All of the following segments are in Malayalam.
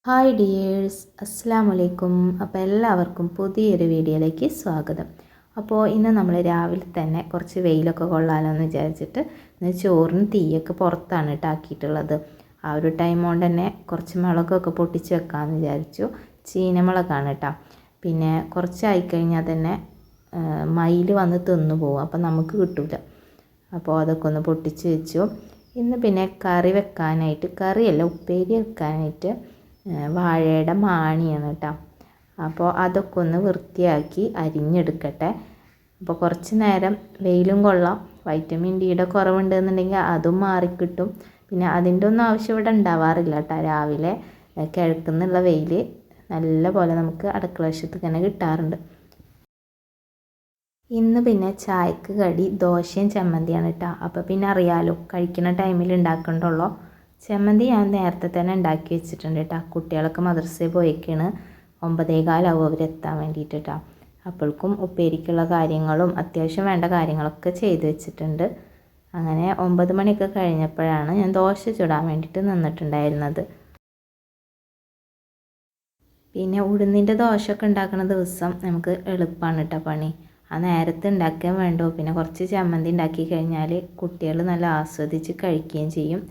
ഹായ് ഡിയേഴ്സ്, അസ്സലാമലൈക്കും. അപ്പോൾ എല്ലാവർക്കും പുതിയൊരു വീഡിയോയിലേക്ക് സ്വാഗതം. അപ്പോൾ ഇന്ന് നമ്മൾ രാവിലെ തന്നെ കുറച്ച് വെയിലൊക്കെ കൊള്ളാലോ എന്ന് വിചാരിച്ചിട്ട് ഇന്ന് ചോറിന് തീയൊക്കെ പുറത്താണ് ഇട്ടാക്കിയിട്ടുള്ളത്. ആ ഒരു ടൈം കൊണ്ട് തന്നെ കുറച്ച് മുളകൊക്കെ പൊട്ടിച്ച് വെക്കാമെന്ന് വിചാരിച്ചു. ചീനമുളകാണ് കേട്ടോ. പിന്നെ കുറച്ചായിക്കഴിഞ്ഞാൽ തന്നെ മയിൽ വന്ന് തിന്നു പോകും, അപ്പോൾ നമുക്ക് കിട്ടില്ല. അപ്പോൾ അതൊക്കെ ഒന്ന് പൊട്ടിച്ച് വെച്ചു. ഇന്ന് പിന്നെ കറി വെക്കാനായിട്ട്, കറിയല്ല ഉപ്പേരി വെക്കാനായിട്ട് വാഴയുടെ മാണിയാണ് കേട്ടോ. അപ്പോൾ അതൊക്കെ ഒന്ന് വൃത്തിയാക്കി അരിഞ്ഞെടുക്കട്ടെ. അപ്പോൾ കുറച്ച് നേരം വെയിലും കൊള്ളാം. വൈറ്റമിൻ ഡിയുടെ കുറവുണ്ടെന്നുണ്ടെങ്കിൽ അതും മാറിക്കിട്ടും. പിന്നെ അതിൻ്റെ ഒന്നും ആവശ്യം ഇവിടെ ഉണ്ടാവാറില്ല കേട്ടോ. രാവിലെ കിഴക്കുന്നുള്ള വെയിൽ നല്ല പോലെ നമുക്ക് അടുക്കള വശത്ത് തന്നെ കിട്ടാറുണ്ട്. ഇന്ന് പിന്നെ ചായക്ക് കടി ദോശയും ചമ്മന്തിയാണ് കേട്ടോ. അപ്പോൾ പിന്നെ അറിയാലോ, കഴിക്കുന്ന ടൈമിൽ ഉണ്ടാക്കണ്ടുള്ളൂ. ചമ്മന്തി ഞാൻ നേരത്തെ തന്നെ ഉണ്ടാക്കി വെച്ചിട്ടുണ്ട് കേട്ടോ. കുട്ടികളൊക്കെ മദ്രസയിൽ പോയേക്കാണ്. 9:15 അവരെത്താൻ വേണ്ടിയിട്ട് കേട്ടോ. അപ്പോഴേക്കും ഉപ്പേരിക്കുള്ള കാര്യങ്ങളും അത്യാവശ്യം വേണ്ട കാര്യങ്ങളൊക്കെ ചെയ്ത് വെച്ചിട്ടുണ്ട്. അങ്ങനെ 9 മണിയൊക്കെ കഴിഞ്ഞപ്പോഴാണ് ഞാൻ ദോശ ചുടാൻ വേണ്ടിയിട്ട് നിന്നിട്ടുണ്ടായിരുന്നത്. പിന്നെ ഉഴുന്നിൻ്റെ ദോശയൊക്കെ ഉണ്ടാക്കുന്ന ദിവസം നമുക്ക് എളുപ്പമാണ് കേട്ടോ പണി. ആ നേരത്തെ ഉണ്ടാക്കാൻ വേണ്ടോ. പിന്നെ കുറച്ച് ചമ്മന്തി ഉണ്ടാക്കി കഴിഞ്ഞാൽ കുട്ടികൾ നല്ല ആസ്വദിച്ച് കഴിക്കുകയും ചെയ്യും.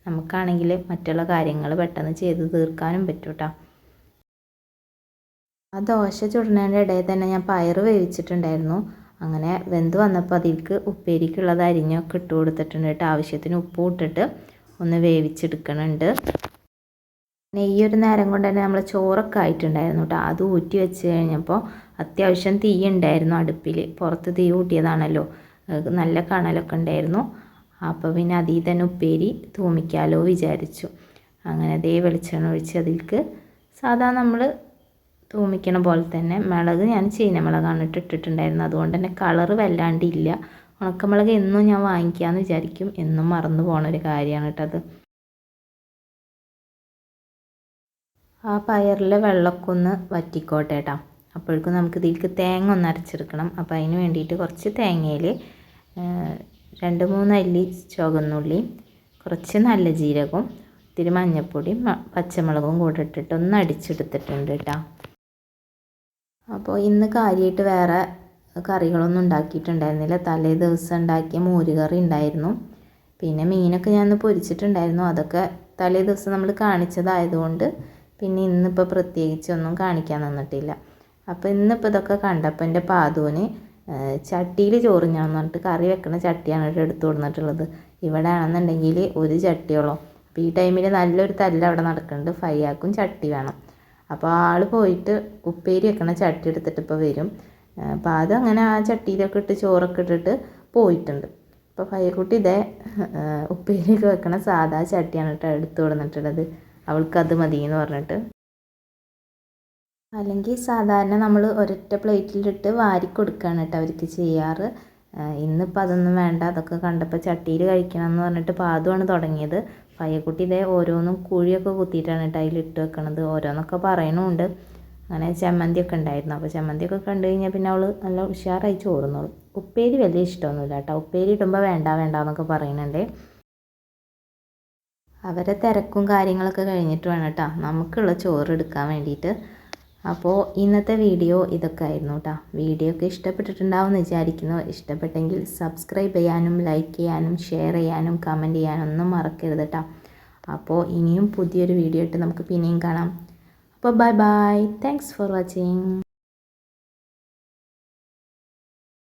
നമുക്കാണെങ്കിൽ മറ്റുള്ള കാര്യങ്ങൾ പെട്ടെന്ന് ചെയ്ത് തീർക്കാനും പറ്റും കേട്ടോ. ആ ദോശ ചുടുന്നതിൻ്റെ ഇടയിൽ തന്നെ ഞാൻ പയർ വേവിച്ചിട്ടുണ്ടായിരുന്നു. അങ്ങനെ വെന്ത് വന്നപ്പോൾ അതിലേക്ക് ഉപ്പേരിക്കുള്ളത് അരിഞ്ഞൊക്കെ ഇട്ട് കൊടുത്തിട്ടുണ്ട് കേട്ടോ. ആവശ്യത്തിന് ഉപ്പും ഇട്ടിട്ട് ഒന്ന് വേവിച്ചെടുക്കണുണ്ട്. പിന്നെ ഈ ഒരു നേരം കൊണ്ട് തന്നെ നമ്മൾ ചോറൊക്കെ ആയിട്ടുണ്ടായിരുന്നു കേട്ടോ. അത് ഊറ്റി വെച്ച് കഴിഞ്ഞപ്പോൾ അത്യാവശ്യം തീ ഉണ്ടായിരുന്നു അടുപ്പിൽ. പുറത്ത് തീ കൂട്ടിയതാണല്ലോ, നല്ല കണലൊക്കെ ഉണ്ടായിരുന്നു. അപ്പോൾ പിന്നെ അതിൽ തന്നെ ഉപ്പേരി തൂമിക്കാലോ വിചാരിച്ചു. അങ്ങനെ വെളിച്ചെണ്ണ ഒഴിച്ച് അതിലേക്ക് സാധാരണ നമ്മൾ തൂമിക്കണ പോലെ തന്നെ മുളക് ഞാൻ ചീനമുളകാണ് ഇട്ടിട്ടുണ്ടായിരുന്നത്. അതുകൊണ്ട് തന്നെ കളറ് വല്ലാണ്ടില്ല. ഉണക്കമുളക് എന്നും ഞാൻ വാങ്ങിക്കാമെന്ന് വിചാരിക്കും, എന്നും മറന്നു പോണൊരു കാര്യമാണ് കേട്ടോ അത്. ആ പയറിലെ വെള്ളമൊക്കെ ഒന്ന് വറ്റിക്കോട്ടെ കേട്ടോ. അപ്പോഴേക്കും നമുക്ക് ഇതിലേക്ക് തേങ്ങ ഒന്ന് അരച്ചെടുക്കണം. അപ്പോൾ അതിന് വേണ്ടിയിട്ട് കുറച്ച് തേങ്ങയിൽ 2-3 അല്ലി ചുവന്നുള്ളി, കുറച്ച് നല്ല ജീരകവും, ഇത്തിരി മഞ്ഞൾപ്പൊടിയും പച്ചമുളകും കൂടെ ഇട്ടിട്ട് ഒന്ന് അടിച്ചെടുത്തിട്ടുണ്ട് കേട്ടോ. അപ്പോൾ ഇന്ന് കാര്യമായിട്ട് വേറെ കറികളൊന്നും ഉണ്ടാക്കിയിട്ടുണ്ടായിരുന്നില്ല. തലേ ദിവസം ഉണ്ടാക്കിയ മോരുകറി ഉണ്ടായിരുന്നു. പിന്നെ മീനൊക്കെ ഞാൻ പൊരിച്ചിട്ടുണ്ടായിരുന്നു. അതൊക്കെ തലേ ദിവസം നമ്മൾ കാണിച്ചതായതുകൊണ്ട് പിന്നെ ഇന്നിപ്പോൾ പ്രത്യേകിച്ചൊന്നും കാണിക്കാൻ നിന്നിട്ടില്ല. അപ്പോൾ ഇന്നിപ്പോൾ ഇതൊക്കെ കണ്ടപ്പോൾ എൻ്റെ പാതുവിന് ചട്ടിയിൽ ചോറിഞ്ഞാന്ന് പറഞ്ഞിട്ട് കറി വെക്കുന്ന ചട്ടിയാണ് എടുത്തു കൊടുത്തിട്ടുള്ളത്. ഇവിടെ ആണെന്നുണ്ടെങ്കിൽ ഒരു ചട്ടിയോളം. അപ്പോൾ ഈ ടൈമിൽ നല്ലൊരു തല്ല് അവിടെ നടക്കുന്നുണ്ട്. ഫയ്യാക്കും ചട്ടി വേണം. അപ്പോൾ ആൾ പോയിട്ട് ഉപ്പേരി വെക്കണ ചട്ടി എടുത്തിട്ട് ഇപ്പോൾ വരും. അപ്പോൾ അതങ്ങനെ ആ ചട്ടിയിലൊക്കെ ഇട്ട് ചോറൊക്കെ ഇട്ടിട്ട് പോയിട്ടുണ്ട്. അപ്പോൾ ഫയ്യക്കുട്ടി ഇതേ ഉപ്പേരിയൊക്കെ വെക്കണ സാധാ ചട്ടിയാണ് കേട്ടോ എടുത്തു കൊടുത്തിട്ടുള്ളത്. അവൾക്കത് മതി എന്ന് പറഞ്ഞിട്ട്. അല്ലെങ്കിൽ സാധാരണ നമ്മൾ ഒരൊറ്റ പ്ലേറ്റിലിട്ട് വാരി കൊടുക്കുകയാണ് കേട്ടോ അവർക്ക് ചെയ്യാറ്. ഇന്നിപ്പോൾ അതൊന്നും വേണ്ട. അതൊക്കെ കണ്ടപ്പോൾ ചട്ടിയിൽ കഴിക്കണം എന്ന് പറഞ്ഞിട്ട് പാതുമാണ് തുടങ്ങിയത്. ഫയ്യക്കുട്ടി ഇതേ ഓരോന്നും കുഴിയൊക്കെ കുത്തിയിട്ടാണ് കേട്ടോ അതിലിട്ട് വെക്കണത്. ഓരോന്നൊക്കെ പറയണമുണ്ട്. അങ്ങനെ ചമ്മന്തിയൊക്കെ ഉണ്ടായിരുന്നു. അപ്പോൾ ചമ്മന്തിയൊക്കെ കണ്ടു കഴിഞ്ഞാൽ പിന്നെ അവൾ നല്ല ഉഷാറായി ചോറുന്നോളും. ഉപ്പേരി വലിയ ഇഷ്ടമൊന്നുമില്ല കേട്ടോ. ഉപ്പേരി ഇടുമ്പോൾ വേണ്ട എന്നൊക്കെ പറയുന്നുണ്ട്. അവരെ തിരക്കും കാര്യങ്ങളൊക്കെ കഴിഞ്ഞിട്ട് വേണം കേട്ടോ നമുക്കുള്ള ചോറ് എടുക്കാൻ വേണ്ടിയിട്ട്. അപ്പോൾ ഇന്നത്തെ വീഡിയോ ഇതൊക്കെ ആയിരുന്നു കേട്ടോ. വീഡിയോ ഒക്കെ ഇഷ്ടപ്പെട്ടിട്ടുണ്ടാവുമെന്ന് വിചാരിക്കുന്നു. ഇഷ്ടപ്പെട്ടെങ്കിൽ സബ്സ്ക്രൈബ് ചെയ്യാനും ലൈക്ക് ചെയ്യാനും ഷെയർ ചെയ്യാനും കമൻറ്റ് ചെയ്യാനും ഒന്നും മറക്കരുത് കേട്ടോ. അപ്പോൾ ഇനിയും പുതിയൊരു വീഡിയോ ഇട്ട് നമുക്ക് പിന്നെയും കാണാം. അപ്പോൾ bye bye. Thanks for watching.